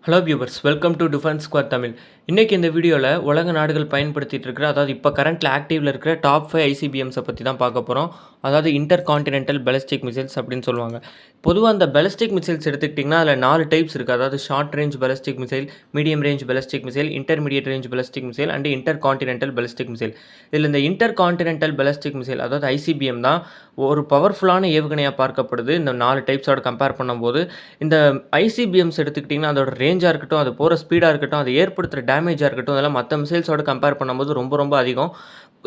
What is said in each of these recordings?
Hello viewers, welcome to defence squad Tamil. இன்றைக்கி இந்த வீடியோவில் உலக நாடுகள் பயன்படுத்திட்டு இருக்கிற, அதாவது இப்போ கரண்ட்டில் ஆக்டிவில் இருக்கிற டாப் 5 ஐசிபிஎம்ஸை பற்றி தான் பார்க்க போகிறோம். அதாவது இன்டர் கான்டினென்டல் பாலிஸ்டிக் மிசைல்ஸ் அப்படின்னு சொல்லுவாங்க. பொதுவாக அந்த பாலிஸ்டிக் மிசைல்ஸ் எடுத்துக்கிட்டிங்கன்னா அதில் 4 டைப்ஸ் இருக்குது. அதாவது short range ballistic missile, medium range ballistic missile, intermediate range ballistic missile and inter continental ballistic missile. இதில் இந்த இன்டர் கான்டினென்டல் பாலிஸ்டிக் மிசைல் அதாவது ஐசிபிஎம் தான் ஒரு பவர்ஃபுல்லான ஏவுகணையாக பார்க்கப்படுது. இந்த 4 டைப்ஸோட கம்பேர் பண்ணும்போது இந்த ஐசிபிஎம்ஸ் எடுத்துக்கிட்டிங்கன்னா அதோட ரேஞ்சாக இருக்கட்டும், அது போகிற ஸ்பீடாக இருக்கட்டும், அது ஏற்படுத்துகிற டேமேஜாக இருக்கட்டும், அதெல்லாம் மற்ற மிசைல்ஸோட கம்பேர் பண்ணும்போது ரொம்ப ரொம்ப அதிகம்.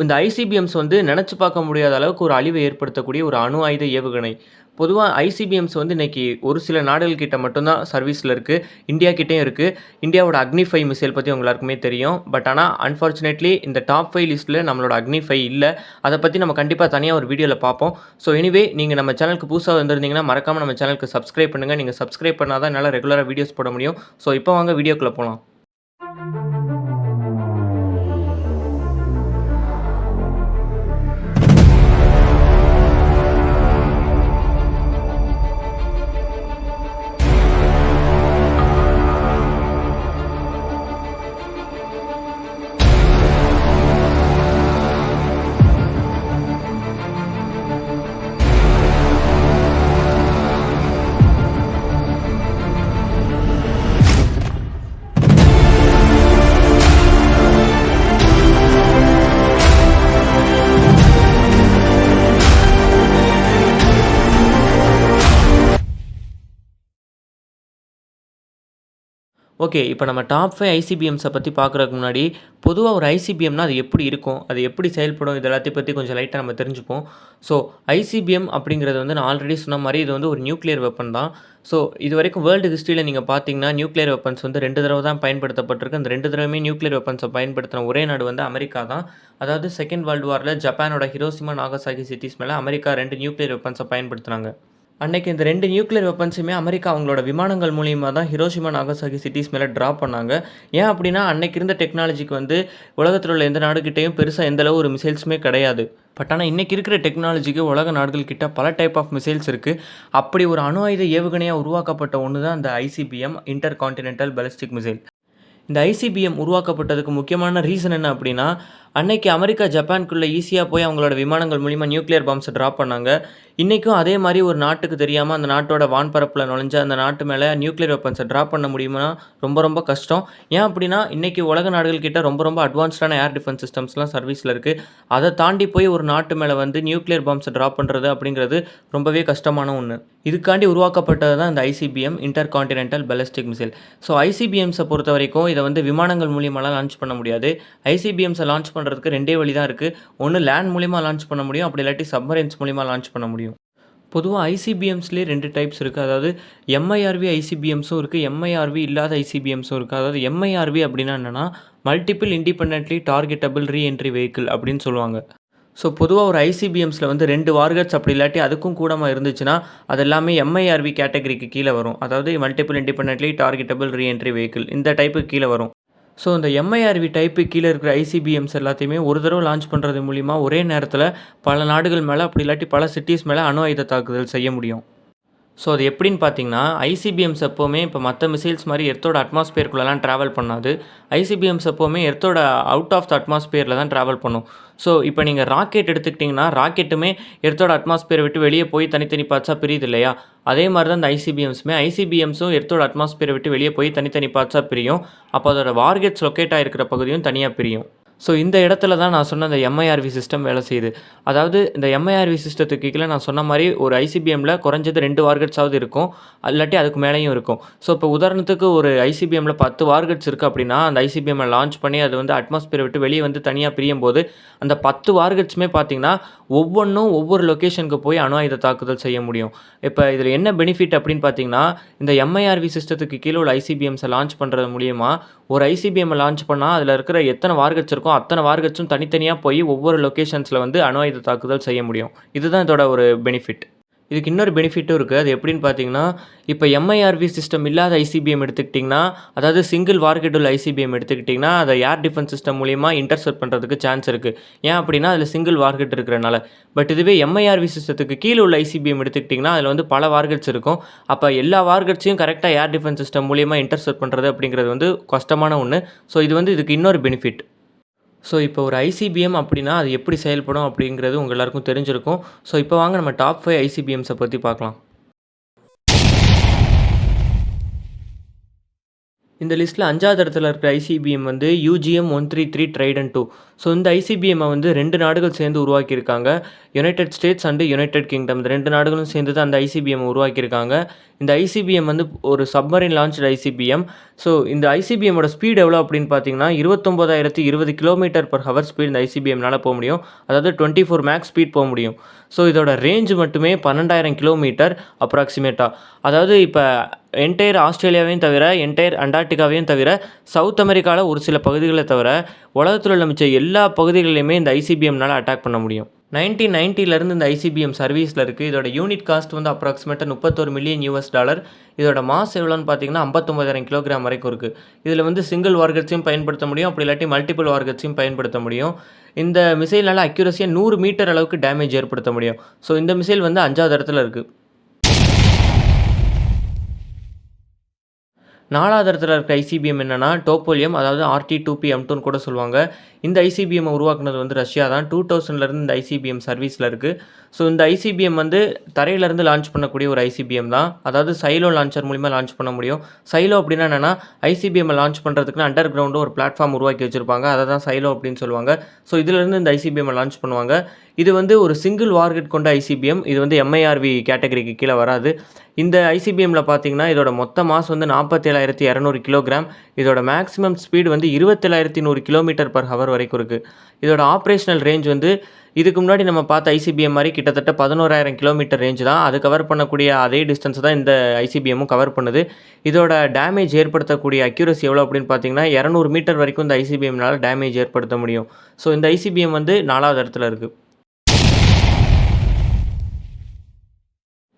இந்த ஐசிபிஎம்ஸ் வந்து நினச்சி பார்க்க முடியாத அளவுக்கு ஒரு அழிவை ஏற்படுத்தக்கூடிய ஒரு அணு ஆயுத ஏவுகணை. பொதுவாக ஐசிபிஎம்ஸ் வந்து இன்றைக்கி ஒரு சில நாடுகள் கிட்ட மட்டும்தான் சர்வீஸில் இருக்குது. இந்தியா கிட்டேயும் இருக்குது. இந்தியாவோட அக்னி 5 மிசைல் பற்றி உங்க எல்லாருக்குமே தெரியும். பட் ஆனால் அன்ஃபார்ச்சுனேட்லி இந்த டாப் 5 லிஸ்ட்டில் நம்மளோட அக்னி 5 இல்லை. அதை பற்றி நம்ம கண்டிப்பாக தனியாக ஒரு வீடியோவில் பார்ப்போம். ஸோ எனிவே, நீங்கள் நம்ம சேனலுக்கு புதுசாக வந்திருந்தீங்கன்னா மறக்காமல் நம்ம சேனலுக்கு சப்ஸ்கிரைப் பண்ணுங்கள். நீங்கள் சப்ஸ்கிரைப் பண்ணால் தான் என்னால் ரெகுலராக வீடியோஸ் போட முடியும். ஸோ இப்போ வாங்க வீடியோக்குள்ளே போகலாம். ஓகே, இப்போ நம்ம டாப் 5 ஐசிபிஎம்ஸை பற்றி பார்க்குறதுக்கு முன்னாடி பொதுவாக ஒரு ஐசிபிஎம்னா அது எப்படி இருக்கும், அது எப்படி செயல்படும், இது எல்லாத்தையும் பற்றி கொஞ்சம் லைட்டாக நம்ம தெரிஞ்சுப்போம். ஸோ ஐசிபிஎம் அப்படிங்கிறது வந்து நான் ஆல்ரெடி சொன்ன மாதிரி இது வந்து ஒரு நியூக்ளியர் வெப்பன் தான். ஸோ இது வரைக்கும் வேர்ல்டு ஹிஸ்ட்ரியில் நீங்கள் பார்த்தீங்கன்னா நியூக்ளியர் வெப்பன்ஸ் வந்து 2 தடவை தான் பயன்படுத்தப்பட்டிருக்கு. அந்த 2 தடவையுமே நியூக்ளியர் வெப்பன்ஸை பயன்படுத்தின ஒரே நாடு வந்து அமெரிக்கா தான். அதாவது செகண்ட் வேர்ல்டு வாரில் ஜப்பானோட ஹிரோஷிமா நாகசாகி சிட்டிஸ் மேலே அமெரிக்கா 2 நியூக்ளியர் வெப்பன்ஸை பயன்படுத்தினாங்க. அன்னைக்கு இந்த 2 நியூக்ளியர் வெப்பன்ஸுமே அமெரிக்கா அவங்களோட விமானங்கள் மூலியமா தான் ஹிரோஷிமா நாகசாகி சிட்டிஸ் மேலே ட்ராப் பண்ணாங்க. ஏன் அப்படின்னா, அன்னைக்கு இருந்த டெக்னாலஜிக்கு வந்து உலகத்தில் உள்ள எந்த நாடுகிட்டேயும் பெருசாக எந்தளவு ஒரு மிசைல்ஸுமே கிடையாது. பட் ஆனால் இன்றைக்கி இருக்கிற டெக்னாலஜிக்கு உலக நாடுகள் கிட்ட பல டைப் ஆஃப் மிசைல்ஸ் இருக்குது. அப்படி ஒரு அணு ஆயுத ஏவுகணையாக உருவாக்கப்பட்ட ஒன்று தான் இந்த ICBM, intercontinental ballistic missile. இந்த ஐசிபிஎம் உருவாக்கப்பட்டதுக்கு முக்கியமான ரீசன் என்ன அப்படின்னா, அன்னைக்கு அமெரிக்கா ஜப்பானுக்குள்ளே ஈஸியாக போய் அவங்களோட விமானங்கள் மூலிமா நியூக்ளியர் பாம்ஸை ட்ராப் பண்ணாங்க. இன்றைக்கும் அதே மாதிரி ஒரு நாட்டுக்கு தெரியாமல் அந்த நாட்டோட வான்பரப்பில் நுழைஞ்ச அந்த நாட்டு மேலே நியூக்ளியர் வெப்பன்ஸை ட்ராப் பண்ண முடியுமா ரொம்ப ரொம்ப கஷ்டம். ஏன் அப்படின்னா, இன்றைக்கி உலக நாடுகள் கிட்ட ரொம்ப ரொம்ப அட்வான்ஸ்டான ஏர் டிஃபென்ஸ் சிஸ்டம்ஸ்லாம் சர்வீஸில் இருக்குது. அதை தாண்டி போய் ஒரு நாட்டு மேலே வந்து நியூக்ளியர் பாம்ஸை ட்ராப் பண்ணுறது அப்படிங்கிறது ரொம்பவே கஷ்டமான ஒன்று. இதுக்காண்டி உருவாக்கப்பட்டது தான் இந்த ICBM, intercontinental ballistic missile. So ஐசிபிஎம்ஸை பொறுத்த வரைக்கும் இதை வந்து விமானங்கள் மூலியமாலாம் லான்ச் பண்ண முடியாது. ஐசிபிஎம்ஸை லான்ச் பண்ணுறதுக்கு 2 வழி தான் இருக்குது. ஒன்று லேண்ட் மூலிமா லான்ச் பண்ண முடியும், அப்படி இல்லாட்டி சப்மரைன்ஸ் மூலிமா லான்ச் பண்ண முடியும். பொதுவாக ஐசிபிஎம்ஸ்லேயே 2 டைப்ஸ் இருக்குது. அதாவது எம்ஐஆர்வி ஐசிபிஎம்ஸும் இருக்குது, எம்ஐஆர்வி இல்லாத ஐசிபிஎம்ஸும் இருக்குது. அதாவது எம்ஐஆர்வி அப்படின்னா என்னென்னா, multiple independently targetable reentry vehicle அப்படின்னு சொல்லுவாங்க. ஸோ பொதுவாக ஒரு ஐசிபிஎம்ஸில் வந்து 2 வார்கட்ஸ் அப்படி இல்லாட்டி அதுக்கும் கூடமாக இருந்துச்சுன்னா அது எல்லாமே எம்ஐஆர்வி கேட்டகரிக்கு கீழே வரும். அதாவது multiple independently targetable reentry vehicle இந்த டைப்புக்கு கீழே வரும். ஸோ இந்த எம்ஐஆர்வி டைப்பு கீழே இருக்கிற ஐசிபிஎம்ஸ் எல்லாத்தையுமே ஒரு தடவை லான்ச் பண்ணுறது மூலிமா ஒரே நேரத்தில் பல நாடுகள் மேலே அப்படி இல்லாட்டி பல சிட்டிஸ் மேலே அணு ஆயுத தாக்குதல் செய்ய முடியும். ஸோ அது எப்படின்னு பார்த்தீங்கன்னா, ஐசிபிஎம்ஸ் எப்போவுமே இப்போ மற்ற மிசைல்ஸ் மாதிரி எர்த்தோட அட்மாஸ்பியருக்குள்ளெல்லாம் ட்ராவல் பண்ணாது. ஐசிபிஎம்ஸ் எப்போவுமே எர்த்தோட அவுட் ஆஃப் த அட்மாஸ்பியரில் தான் ட்ராவல் பண்ணும். ஸோ இப்போ நீங்கள் ராக்கெட் எடுத்துக்கிட்டிங்கன்னா, ராக்கெட்டுமே எர்த்தோட அட்மாஸ்பியரை விட்டு வெளியே போய் தனித்தனி பார்ட்ஸாக பிரியுது இல்லையா? அதே மாதிரி தான் இந்த ஐசிபிஎம்ஸும் எர்த்தோட அட்மாஸ்பியரை விட்டு வெளியே போய் தனித்தனி பார்ட்ஸாக பிரியும். அப்போ அதோட வார்கெட்ஸ் லொக்கேட் ஆகிருக்கிற பகுதியும் தனியாக பிரியும். ஸோ இந்த இடத்துல தான் நான் சொன்ன அந்த எம்ஐஆர்வி சிஸ்டம் வேலை செய்யுது. அதாவது இந்த எம்ஐஆர்வி சிஸ்டத்துக்கு கீழே நான் சொன்ன மாதிரி ஒரு ஐசிபிஎம்மில் குறைஞ்சது 2 வார்கட்ஸாவது இருக்கும், இல்லாட்டி அதுக்கு மேலேயும் இருக்கும். ஸோ இப்போ உதாரணத்துக்கு ஒரு ஐசிபிஎம்மில் 10 வார்கட்ஸ் இருக்குது அப்படின்னா, அந்த ஐசிபிஎம்மை லான்ச் பண்ணி அது வந்து அட்மாஸ்பியரை விட்டு வெளியே வந்து தனியாக பிரியும் போது அந்த 10 வார்கட்ஸுமே பார்த்திங்கன்னா ஒவ்வொன்றும் ஒவ்வொரு லொக்கேஷனுக்கு போய் அணு ஆயுத தாக்குதல் செய்ய முடியும். இப்போ இதில் என்ன பெனிஃபிட் அப்படின்னு பார்த்தீங்கன்னா, இந்த எம்ஐஆர்வி சிஸ்டத்துக்கு கீழே உள்ள ஐசிபிஎம்ஸை லான்ச் பண்ணுறது மூலிமா ஒரு ஐசிபிஎம்மை லான்ச் பண்ணால் அதில் இருக்கிற எத்தனை வார்கட்ஸ் இருக்கோ அத்தனை வார்கட்ஸும் தனித்தனியாக போய் ஒவ்வொரு லொக்கேஷன்ஸில் வந்து அணு ஆயுத தாக்குதல் செய்ய முடியும். இதுதான் இதோட ஒரு பெனிஃபிட். இதுக்கு இன்னொரு பெனிஃபிட்டும் இருக்குது. அது எப்படின்னு பார்த்தீங்கன்னா, இப்போ எம்ஐஆர்வி சிஸ்டம் இல்லாத ஐசிபிஎம் எடுத்துக்கிட்டிங்கன்னா, அதாவது சிங்கிள் வார்ஹெட் உள்ள ஐசிபிஎம் எடுத்துக்கிட்டிங்கன்னா, அதை ஏர் டிஃபென்ஸ் சிஸ்டம் மூலியமா இன்டர்செப்ட் பண்ணுறதுக்கு சான்ஸ் இருக்குது. ஏன் அப்படின்னா, அதில சிங்கிள் வார்ஹெட் இருக்கிறனால. பட் இதுவே எம்ஐஆர்வி சிஸ்டத்துக்கு கீழ உள்ள ஐசிபிஎம் எடுத்துக்கிட்டிங்கன்னா, அதில வந்து பல வார்ஹெட்ஸ் இருக்கும். அப்போ எல்லா வார்ஹெட்ஸையும் கரெக்ட்டா ஏர் டிஃபென்ஸ் சிஸ்டம் மூலியமா இன்டர்செப்ட் பண்ணுறது அப்படிங்கிறது வந்து கஷ்டமான ஒண்ணு. ஸோ இது வந்து இதுக்கு இன்னொரு பெனிஃபிட். ஸோ இப்போ ஒரு ஐசிபிஎம் அப்படின்னா, அது எப்படி செயல்படும் அப்படிங்கிறது உங்க எல்லாருக்கும் தெரிஞ்சிருக்கும். ஸோ இப்போ வாங்க நம்ம டாப் 5 ஐசிபிஎம்ஸ பத்தி பார்க்கலாம். இந்த லிஸ்ட்டில 5வது இடத்துல இருக்கிற ஐசிபிஎம் வந்து UGM-133 ட்ரைடன்ட் 2. ஸோ இந்த ஐசிபிஎம்மை வந்து 2 நாடுகள் சேர்ந்து உருவாக்கியிருக்காங்க. United states and United kingdom இந்த 2 நாடுகளும் சேர்ந்து தான் அந்த ஐசிபிஎம் உருவாக்கியிருக்காங்க. இந்த ஐசிபிஎம் வந்து ஒரு சப்மரின் லான்ச்டு ஐசிபிஎம். ஸோ இந்த ஐசிபிஎம்மோட ஸ்பீட் எவ்வளோ அப்படின்னு பார்த்தீங்கன்னா, 29,020 km/h ஸ்பீட் இந்த ஐசிபிஎம்னால போ முடியும். அதாவது 24 மேக்ஸ் ஸ்பீட் போ முடியும். ஸோ இதோட ரேஞ்ச் மட்டுமே 12,000 கிலோமீட்டர் அப்ராக்ஸிமேட்டா. அதாவது இப்போ என்டையர் ஆஸ்திரேலியாவையும் தவிர, என்டையர் அண்டார்டிகாவையும் தவிர, சவுத் அமெரிக்கால ஒரு சில பகுதிகள தவிர, உலகத்துல உள்ள மிச்ச எல்லா பகுதிகளிலுமே இந்த ஐசிபிஎம்னால அட்டாக் பண்ண முடியும். 1990லேருந்து இந்த ஐசிபிஎம் சர்வீஸில் இருக்குது. இதோட யூனிட் காஸ்ட் வந்து அப்ராக்சிமேட்டாக $31 மில்லியன். இதோட மாஸ் எவ்வளோன்னு பார்த்தீங்கன்னா 59,000 கிலோகிராம் வரைக்கும் இருக்குது. இதில் வந்து சிங்கிள் வார்ஹெட்ஸையும் பயன்படுத்த முடியும். அப்படி இல்லாட்டி மல்டிபிள் வார்ஹெட்ஸையும் பயன்படுத்த முடியும். இந்த மிசைல்னால அக்யூரஸியாக 100 மீட்டர் அளவுக்கு டேமேஜ் ஏற்படுத்த முடியும். ஸோ இந்த மிசைல் வந்து 5வது இடத்துல இருக்குது. 4வது இடத்துல இருக்க ஐசிபிஎம் என்னன்னா டோப்போலியம், அதாவது RT-2P-M2ன்னு கூட சொல்லுவாங்க. இந்த ஐசிபிஎம்மை உருவாக்குனது வந்து ரஷ்யா தான். 2000லேருந்து இந்த ஐசிபிஎம் சர்வீஸில் இருக்குது. ஸோ இந்த ஐசிபிஎம் வந்து தரையிலேருந்து லான்ச் பண்ணக்கூடிய ஒரு ஐசிபிஎம் தான். அதாவது சைலோ லான்ச்சர் மூலிமா லான்ச் பண்ண முடியும். சைலோ அப்படின்னா என்னென்னா, ஐசிபிஎம்மை லான்ச் பண்ணுறதுக்குன்னு அண்டர் கிரவுண்டு ஒரு பிளாட்ஃபார்ம் உருவாக்கி வச்சுருப்பாங்க. அதை தான் சைலோ அப்படின்னு சொல்லுவாங்க. ஸோ இதிலேருந்து இந்த ஐசிபிஎம்மை லான்ச் பண்ணுவாங்க. இது வந்து ஒரு சிங்கிள் வார்ஹெட் கொண்ட ஐசிபிஎம். இது வந்து எம்ஐஆர்வி கேட்டகரிக்கு கீழே வராது. இந்த ஐசிபிஎம்மில் பார்த்தீங்கன்னா, இதோட மொத்த மாஸ் வந்து 47,200 கிலோகிராம். இதோட மேக்ஸிமம் ஸ்பீடு வந்து 27,100 km/h வரைக்கும் இருக்குது. இதோட ஆப்ரேஷனல் ரேஞ்ச் வந்து இதுக்கு முன்னாடி நம்ம பார்த்த ஐசிபிஎம் மாதிரி கிட்டத்தட்ட 11,000 கிலோமீட்டர் ரேஞ்ச் தான். அது கவர் பண்ணக்கூடிய அதே டிஸ்டன்ஸ் தான் இந்த ஐசிபிஎம்மும் கவர் பண்ணுது. இதோட டேமேஜ் ஏற்படுத்தக்கூடிய அக்யூரசி எவ்வளோ அப்படின்னு பார்த்தீங்கன்னா, 200 மீட்டர் வரைக்கும் இந்த ஐசிபிஎம்னால டேமேஜ் ஏற்படுத்த முடியும். ஸோ இந்த ஐசிபிஎம் வந்து 4வது இடத்துல இருக்குது.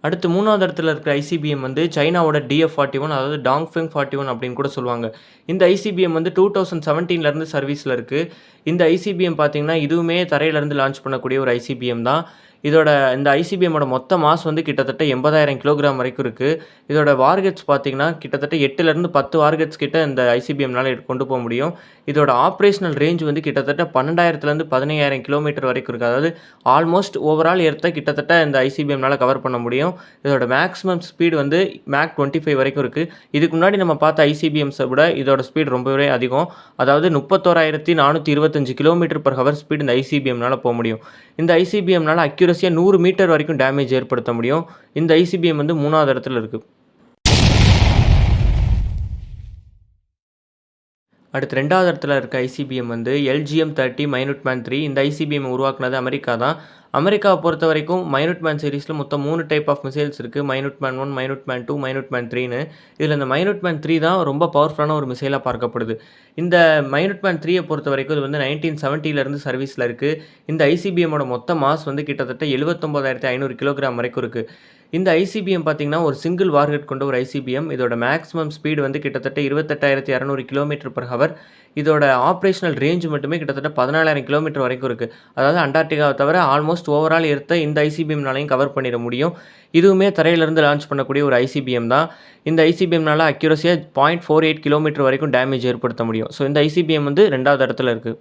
அடுத்து 3வது இடத்துல இருக்கிற ஐசிபிஎம் வந்து சைனாவோட DF-41, அதாவது டாங்ஃபெங் 41 அப்படின்னு கூட சொல்லுவாங்க. இந்த ஐசிபிஎம் வந்து 2017லேருந்து சர்வீஸில் இருக்குது. இந்த ஐசிபிஎம் பார்த்தீங்கன்னா, இதுவுமே தரையிலேருந்து லான்ச் பண்ணக்கூடிய ஒரு ஐசிபிஎம் தான். இந்த ஐசிபிஎம்மோட மொத்த மாஸ் வந்து கிட்டத்தட்ட 80,000 கிலோகிராம் வரைக்கும் இருக்குது. இதோட வார்ஹெட்ஸ் பார்த்தீங்கன்னா, கிட்டத்தட்ட 8லேருந்து 10 வார்ஹெட்ஸ் கிட்ட இந்த ஐசிபிஎம்னால கொண்டு போக முடியும். இதோட ஆப்ரேஷனல் ரேஞ்ச் வந்து கிட்டத்தட்ட 12,000லேருந்து 15,000 கிலோமீட்டர் வரைக்கும் இருக்குது. அதாவது ஆல்மோஸ்ட் ஓவரால் எர்த்தை கிட்டத்தட்ட இந்த ஐசிபிஎம்னால கவர் பண்ண முடியும். இதோட மேக்ஸிமம் ஸ்பீடு வந்து மேக் 25 வரைக்கும் இருக்குது. இதுக்கு முன்னாடி நம்ம பார்த்த ஐசிபிஎம்ஸை விட இதோட ஸ்பீட் ரொம்பவே அதிகம். அதாவது 31,425 km/h ஸ்பீடு இந்த ஐசிபிஎம்னால போக முடியும். இந்த ஐசிபிஎம்னால அக்யூரஸியாக 100 மீட்டர் வரைக்கும் டேமேஜ் ஏற்படுத்த முடியும். இந்த ஐசிபிஎம் வந்து 3வது இடத்துல இருக்குது. அடுத்து 2வது இடத்துல இருக்க ஐசிபிஎம் வந்து LGM-30 மைனூட்மேன் 3. இந்த ஐசிபிஎம் உருவாக்குனது அமெரிக்கா தான். அமெரிக்காவை பொறுத்த வரைக்கும் மைனூட்மேன் சீரிஸில் மொத்தம் 3 டைப் ஆஃப் மிசைல்ஸ் இருக்குது. மைனூட்மேன் 1, மைனூட்மேன் 2, மைனூட்மேன் 3ன்னு. இதில் இந்த மைனூட்மேன் 3 தான் ரொம்ப பவர்ஃபுல்லான ஒரு மிசைலாக பார்க்கப்படுது. இந்த மைனூட்மேன் 3யை பொறுத்த வரைக்கும் இது வந்து 1970லேருந்து சர்வீஸில் இருக்குது. இந்த ஐசிபிஎம்மோட மொத்த மாஸ் வந்து கிட்டத்தட்ட 79,500 கிலோகிராம் வரைக்கும் இருக்குது. இந்த ஐசிபிஎம் பார்த்தீங்கன்னா, ஒரு சிங்கிள் வார்ஹெட் கொண்ட ஒரு ஐசிபிஎம். இதோட மேக்ஸிமம் ஸ்பீடு வந்து கிட்டத்தட்ட 28,200 km/h. இதோட ஆப்ரேஷனல் ரேஞ்ச் மட்டுமே கிட்டத்தட்ட 14,000 கிலோமீட்டர் வரைக்கும் இருக்குது. அதாவது அண்டார்டிகாவை தவிர ஆல்மோஸ்ட் ஓவரால் எர்த்தை இந்த ஐசிபிஎம்னாலையும் கவர் பண்ணிட முடியும். இதுவுமே தரையிலேருந்து லான்ச் பண்ணக்கூடிய ஒரு ஐசிபிஎம் தான். இந்த ஐசிபிஎம்னால அக்யூரஸியாக 0.48 கிலோமீட்டர் வரைக்கும் டேமேஜ் ஏற்படுத்த முடியும். ஸோ இந்த ஐசிபிஎம் வந்து 2வது இடத்துல இருக்குது.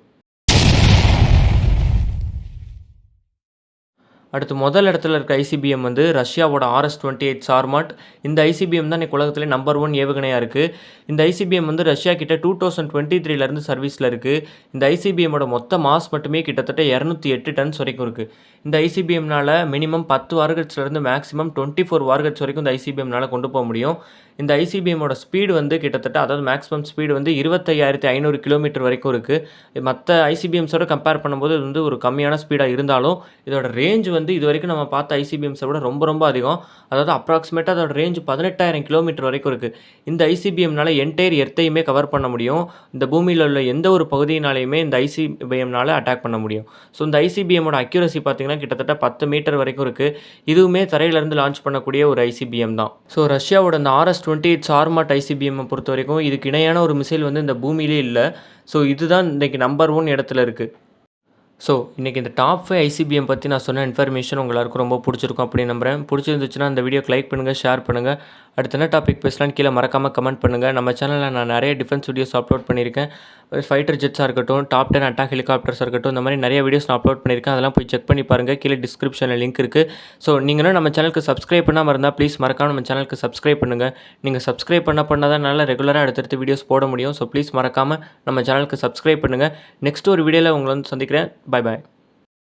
அடுத்து முதல் இடத்துல இருக்க ஐசிபிஎம் வந்து ரஷ்யாவோட RS-28 சார்மாட். இந்த ஐசிபிஎம் தான் இன்னைக்கு உலகத்திலே நம்பர் 1 ஏவுகணையாக இருக்குது. இந்த ஐசிபிஎம் வந்து ரஷ்யா கிட்ட 2023லேருந்து சர்வீஸில் இருக்குது. இந்த ஐசிபிஎம்மோட மொத்த மாஸ் மட்டுமே கிட்டத்தட்ட 208 டன்ஸ் வரைக்கும் இருக்குது. இந்த ஐசிபிஎம்னால மினிமம் 10 வார்ஹெட்ஸ்லேருந்து மேக்ஸிமம் 24 வார்ஹெட்ஸ் வரைக்கும் இந்த ஐசிபிஎம்னால கொண்டு போக முடியும். இந்த ஐசிபிஎம்மோட ஸ்பீடு வந்து கிட்டத்தட்ட, அதாவது மேக்ஸிமம் ஸ்பீடு வந்து 25,500 கிலோமீட்டர் வரைக்கும் இருக்குது. மற்ற ஐசிபிஎம்ஸோட கம்பேர் பண்ணும்போது இது வந்து ஒரு கம்மியான ஸ்பீடாக இருந்தாலும் இதோட ரேஞ்ச் வந்து இதுவரைக்கும் நம்ம பார்த்த ஐசிபிஎம்ஸை விட ரொம்ப ரொம்ப அதிகம். அதாவது அப்ராக்ஸிமேட்டா அதோட ரேஞ்ச் 18,000 கிலோமீட்டர் வரைக்கும் இருக்கு. இந்த ஐசிபிஎம்னால என்டையர் எர்த்தையுமே கவர் பண்ண முடியும். இந்த பூமியில உள்ள எந்த ஒரு பகுதியினாலயுமே இந்த ஐசிபிஎம்னால அட்டாக் பண்ண முடியும். ஸோ இந்த ஐசிபிஎம்மோட அக்யூரசி பார்த்தீங்கன்னா கிட்டத்தட்ட 10 மீட்டர் வரைக்கும் இருக்கு. இதுவுமே தரையிலேருந்து லான்ச் பண்ணக்கூடிய ஒரு ஐசிபிஎம் தான். ஸோ ரஷ்யாவோட இந்த RS-28 சார்மாட் ஐசிபிஎம்மை பொறுத்தவரைக்கும் இதுக்கு இணையான ஒரு மிசைல் வந்து இந்த பூமியிலே இல்ல. ஸோ இதுதான் இன்னைக்கு நம்பர் 1 இடத்துல இருக்கு. ஸோ இன்றைக்கி இந்த டாப் 5 ஐசிபிஎம் பற்றி நான் சொன்ன இன்ஃபர்மேஷன் உங்க எல்லாருக்கும் ரொம்ப பிடிச்சிருக்கும் அப்படின்னு நம்புறேன். பிடிச்சிருந்துச்சுன்னா இந்த வீடியோக்கு லைக் பண்ணுங்கள், ஷேர் பண்ணுங்கள். அடுத்த என்ன டாபிக் பேசலான்னு கீழே மறக்காமல் கமெண்ட் பண்ணுங்கள். நம்ம சேனலில் நான் நிறைய டிஃபென்ஸ் வீடியோஸ் அப்லோட் பண்ணியிருக்கேன். ஃபைட்டர் ஜெட்ஸாக இருக்கட்டும், டாப் 10 அட்டாக் ஹெலிகாப்டர்ஸாக இருக்கட்டும், இந்த மாதிரி நிறைய வீடியோஸ் நான் அப்லோட் பண்ணியிருக்கேன். அதெல்லாம் போய் செக் பண்ணி பாருங்கள். கீழே டிஸ்கிரிப்ஷனில் லிங்க் இருக்குது. ஸோ நீங்களும் நம்ம சேனலுக்கு சப்ஸ்கிரைப் பண்ணாமல் இருந்தால் ப்ளீஸ் மறக்காமல் நம்ம சேனலுக்கு சப்ஸ்கிரைப் பண்ணுங்கள். நீங்கள் சப்ஸ்கிரைப் பண்ணால் தான் நல்லா ரெகுலராக அடுத்தடுத்து வீடியோஸ் போட முடியும். ஸோ ப்ளீஸ் மறக்காமல் நம்ம சேனலுக்கு சப்ஸ்கிரைப் பண்ணுங்கள். நெக்ஸ்ட் ஒரு வீடியோவில் உங்களை வந்து சந்திக்கிறேன். Bye bye.